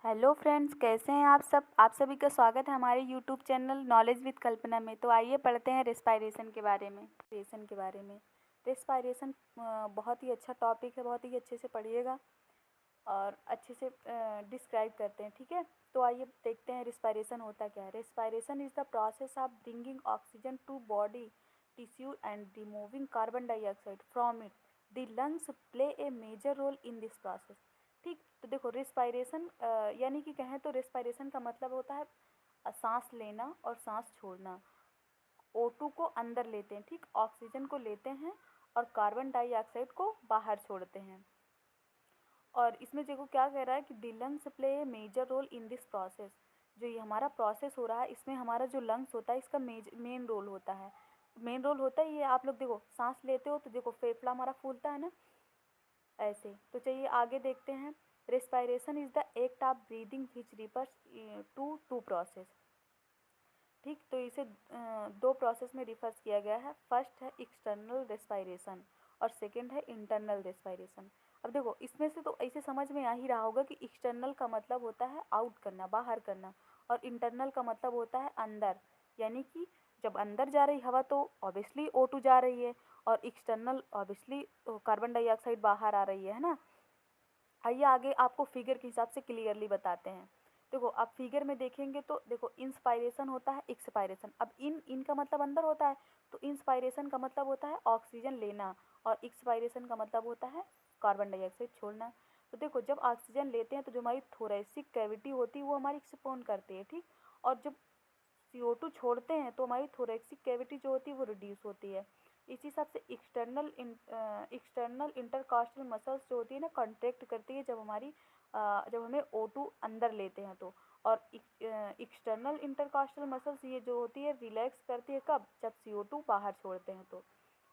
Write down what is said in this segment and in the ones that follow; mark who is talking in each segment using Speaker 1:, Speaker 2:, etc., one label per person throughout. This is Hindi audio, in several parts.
Speaker 1: हेलो फ्रेंड्स, कैसे हैं आप सभी का स्वागत है हमारे यूट्यूब चैनल नॉलेज विद कल्पना में। तो आइए पढ़ते हैं रेस्पायरेशन के बारे में। रेस्पायरेशन बहुत ही अच्छा टॉपिक है, बहुत ही अच्छे से पढ़िएगा और अच्छे से डिस्क्राइब करते हैं, ठीक है। तो आइए देखते हैं रेस्पायरेशन होता क्या है। Respiration is the process of bringing oxygen to body tissue and removing carbon dioxide from it. The lungs play a major role in this process. ठीक, तो देखो रेस्पायरेशन यानी कि कहें तो रेस्पायरेशन का मतलब होता है सांस लेना और सांस छोड़ना। O2 को अंदर लेते हैं, ठीक, ऑक्सीजन को लेते हैं और कार्बन डाइऑक्साइड को बाहर छोड़ते हैं। और इसमें देखो क्या कह रहा है कि the lungs play a major role in this process. जो ये हमारा प्रोसेस हो रहा है इसमें हमारा जो लंग्स होता है इसका मेन रोल होता है। मेन रोल होता है ये, आप लोग देखो सांस लेते हो तो देखो फेफड़ा हमारा फूलता है ना, ऐसे। तो चलिए आगे देखते हैं। Respiration is the act of breathing which refers to process. ठीक, तो इसे दो प्रोसेस में रिफर्स किया गया है। फर्स्ट है एक्सटर्नल रेस्पायरेशन और सेकंड है इंटरनल रेस्पायरेशन। अब देखो इसमें से तो ऐसे समझ में आ ही रहा होगा कि एक्सटर्नल का मतलब होता है आउट करना, बाहर करना, और इंटरनल का मतलब होता है अंदर। यानी कि जब अंदर जा रही हवा तो ऑब्वियसली O2 जा रही है, और एक्सटर्नल ऑब्वियसली कार्बन डाइऑक्साइड बाहर आ रही है ना। आइए आगे आपको फिगर के हिसाब से क्लियरली बताते हैं। देखो आप फिगर में देखेंगे तो देखो इंस्पायरेशन होता है, एक्सपायरेशन। अब इन का मतलब अंदर होता है, तो इंस्पायरेशन का मतलब होता है ऑक्सीजन लेना और एक्सपायरेशन का मतलब होता है कार्बन डाइऑक्साइड छोड़ना। तो देखो जब ऑक्सीजन लेते हैं तो जो हमारी थोरेसिक कैविटी होती है वो हमारी एक्सपोन करती है, ठीक। और जब CO2 छोड़ते हैं तो हमारी थोरेसिक कैविटी जो होती है वो रिड्यूस होती है। इसी हिसाब से एक्सटर्नल इंटरकॉस्टल मसल्स जो होती है ना कॉन्ट्रैक्ट करती है जब हमें O2 अंदर लेते हैं तो। और एक्सटर्नल इंटरकॉस्टल मसल्स ये जो होती है रिलैक्स करती है कब, जब CO2 बाहर छोड़ते हैं तो।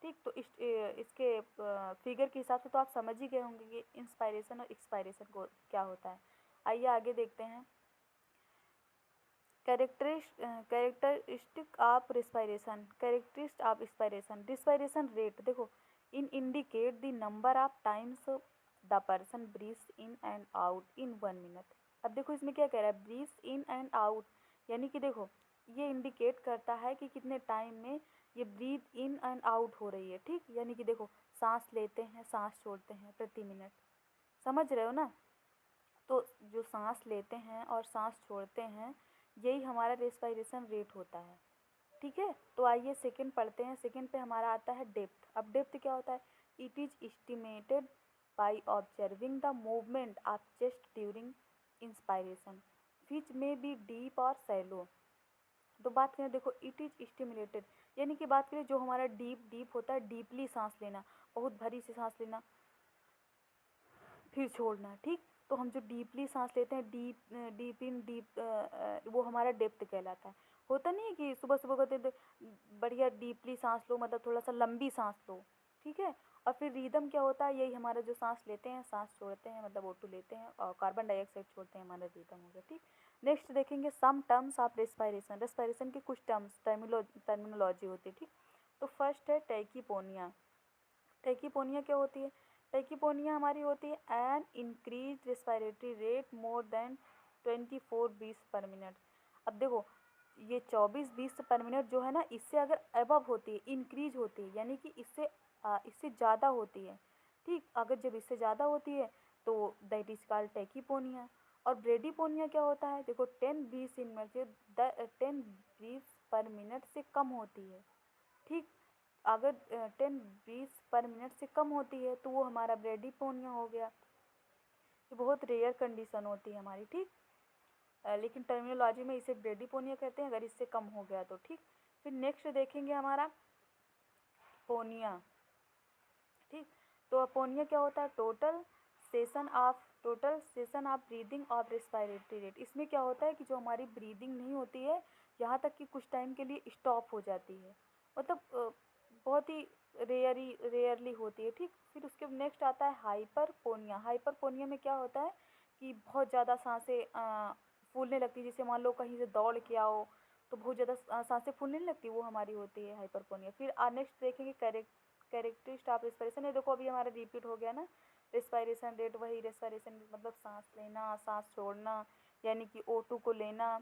Speaker 1: ठीक, तो इसके फिगर के हिसाब से तो आप समझ ही गए होंगे कि इंस्पायरेशन और एक्सपायरेशन को क्या होता है। आइए आगे देखते हैं। Characteristic of respiration. Characteristic of respiration. Respiration rate देखो in indicate the number of times the person breathes in and out in 1 minute. अब देखो इसमें क्या कह रहा है, ब्रीथ्स इन एंड आउट, यानी कि देखो ये इंडिकेट करता है कि कितने टाइम में ये ब्रीथ इन एंड आउट हो रही है, ठीक। यानी कि देखो सांस लेते हैं सांस छोड़ते हैं प्रति मिनट, समझ रहे हो ना। तो जो सांस लेते हैं और सांस छोड़ते हैं यही हमारा रेस्पायरेशन रेट होता है, ठीक है। तो आइए सेकंड पढ़ते हैं। सेकंड पे हमारा आता है डेप्थ। अब डेप्थ क्या होता है, it is estimated by observing the movement of chest during inspiration which may be deep और सैलो। तो बात करें देखो इट इज स्टिमुलेटेड, यानी कि बात करें जो हमारा डीप होता है, डीपली सांस लेना, बहुत भरी से सांस लेना फिर छोड़ना, ठीक। तो हम जो डीपली सांस लेते हैं डीप इन डीप, वो हमारा डेप्थ कहलाता है। होता नहीं है कि सुबह सुबह कहते थे बढ़िया डीपली सांस लो, मतलब थोड़ा सा लंबी सांस लो, ठीक है। और फिर रिदम क्या होता है, यही हमारा जो सांस लेते हैं सांस छोड़ते हैं मतलब O2 लेते हैं और कार्बन डाइऑक्साइड छोड़ते हैं, हमारा रिदम हो गया, ठीक। नेक्स्ट देखेंगे some terms of respiration. Respiration के कुछ टर्म्स टर्मिनोलॉजी होती है, ठीक। तो फर्स्ट है टैकीपोनिया। टैकीपोनिया क्या होती है, टैकीपोनिया हमारी होती है an increase respiratory rate more than 24 beats per minute. अब देखो ये 24 बीट्स पर मिनट जो है ना, इससे अगर अबव होती है, इंक्रीज होती है, यानी कि इससे ज़्यादा होती है, ठीक। अगर जब इससे ज़्यादा होती है तो दैट इज कॉल्ड टैकीपोनिया। और ब्रेडीपोनिया क्या होता है, देखो 10 beats in minute, 10 beats per minute से कम होती है, ठीक। अगर 10 बीट्स पर मिनट से कम होती है तो वो हमारा ब्रेडीपोनिया हो गया। ये बहुत रेयर कंडीशन होती है हमारी, ठीक। लेकिन टर्मिनोलॉजी में इसे ब्रेडीपोनिया कहते हैं अगर इससे कम हो गया तो, ठीक। फिर नेक्स्ट देखेंगे हमारा पोनिया, ठीक। तो अपोनिया क्या होता है, total session of breathing of respiratory rate. इसमें क्या होता है कि जो हमारी ब्रीदिंग नहीं होती है यहाँ तक कि कुछ टाइम के लिए स्टॉप हो जाती है, मतलब बहुत ही रेयरली होती है, ठीक। फिर उसके नेक्स्ट आता है हाइपरपोनिया। हाइपरपोनिया में क्या होता है कि बहुत ज़्यादा सांसें फूलने लगती है, जैसे मान लो कहीं से दौड़ के आओ तो बहुत ज़्यादा सांसें फूलने नहीं लगती, वो हमारी होती है हाइपरपोनिया। फिर नेक्स्ट देखेंगे कैरेक्टरिस्ट ऑफ रेस्पिरेशन। ये देखो अभी हमारा रिपीट हो गया ना, रेस्पायरेशन रेट वही रेस्पायरेशन मतलब सांस लेना सांस छोड़ना, यानी कि O2 को लेना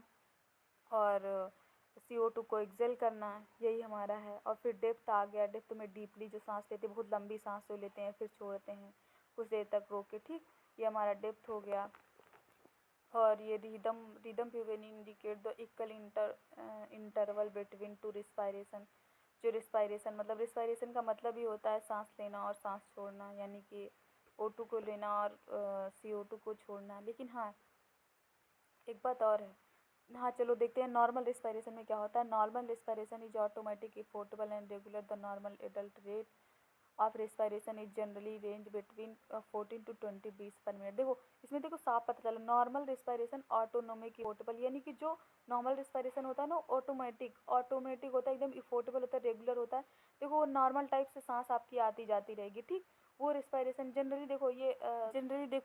Speaker 1: और CO2 को एक्सेल करना, यही हमारा है। और फिर डेप्थ आ गया, डेप्थ में डीपली जो सांस लेते हैं, बहुत लंबी सांस जो लेते हैं फिर छोड़ते हैं कुछ देर तक रोक के, ठीक, ये हमारा डेप्थ हो गया। और ये रिदम प्यूवेनी indicate the equal interval between two respiration. जो रिस्पायरेशन मतलब रिस्पायरेशन का मतलब ही होता है सांस लेना और सांस छोड़ना, यानी कि O2 को लेना और CO2 को छोड़ना। लेकिन हाँ एक बात और है, हाँ चलो देखते हैं नॉर्मल रिस्पायरेशन में क्या होता है। Normal respiration is automatic effortless and regular. The normal adult rate of respiration is generally range between 14 to 20 beats per minute. देखो इसमें देखो साफ पता चला, नॉर्मल रिस्पायरेशन ऑटोनोमिक पोर्टेबल, यानी कि जो नॉर्मल रिस्पायरेशन होता है ना ऑटोमेटिक होता है, एकदम इफोर्टेबल होता है, रेगुलर होता है। देखो वो नॉर्मल टाइप से सांस आपकी आती जाती रहेगी, ठीक। वो रिस्पायरेशन जनरली देखो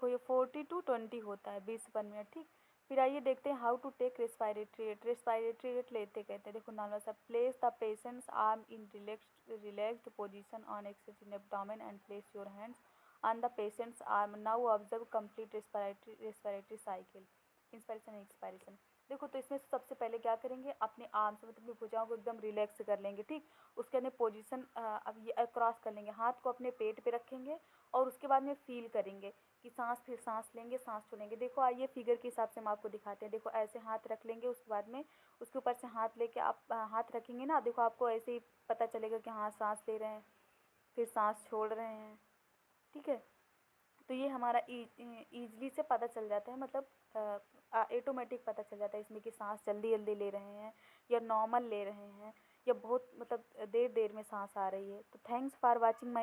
Speaker 1: ये 40 to 20 होता है बीट्स पर मिनट, ठीक। फिर आइए देखते हैं how to take respiratory rate. Respiratory rate लेते कहते हैं, देखो नॉर्मल सा, place the patient's arm in relaxed position on exchange abdomen and place your hands on the patient's arm. Now observe complete respiratory cycle, inspiration expiration. देखो तो इसमें सबसे पहले क्या करेंगे, अपने आर्म से मतलब अपनी भुजाओं को एकदम रिलैक्स कर लेंगे, ठीक। उसके अंदर पोजीशन अब ये क्रॉस कर लेंगे, हाथ को अपने पेट पे रखेंगे और उसके बाद में फील करेंगे कि सांस, फिर सांस लेंगे सांस छोड़ेंगे। देखो आइए फिगर के हिसाब से हम आपको दिखाते हैं। देखो ऐसे हाथ रख लेंगे, उसके बाद में उसके ऊपर से हाथ लेके आप हाथ रखेंगे ना, देखो आपको ऐसे ही पता चलेगा कि हाँ सांस ले रहे हैं फिर सांस छोड़ रहे हैं, ठीक है। तो ये हमारा ईजली से पता चल जाता है, मतलब ऑटोमेटिक पता चल जाता है इसमें कि सांस जल्दी जल्दी ले रहे हैं या नॉर्मल ले रहे हैं या बहुत मतलब देर देर में सांस आ रही है। तो थैंक्स फॉर वाचिंग माय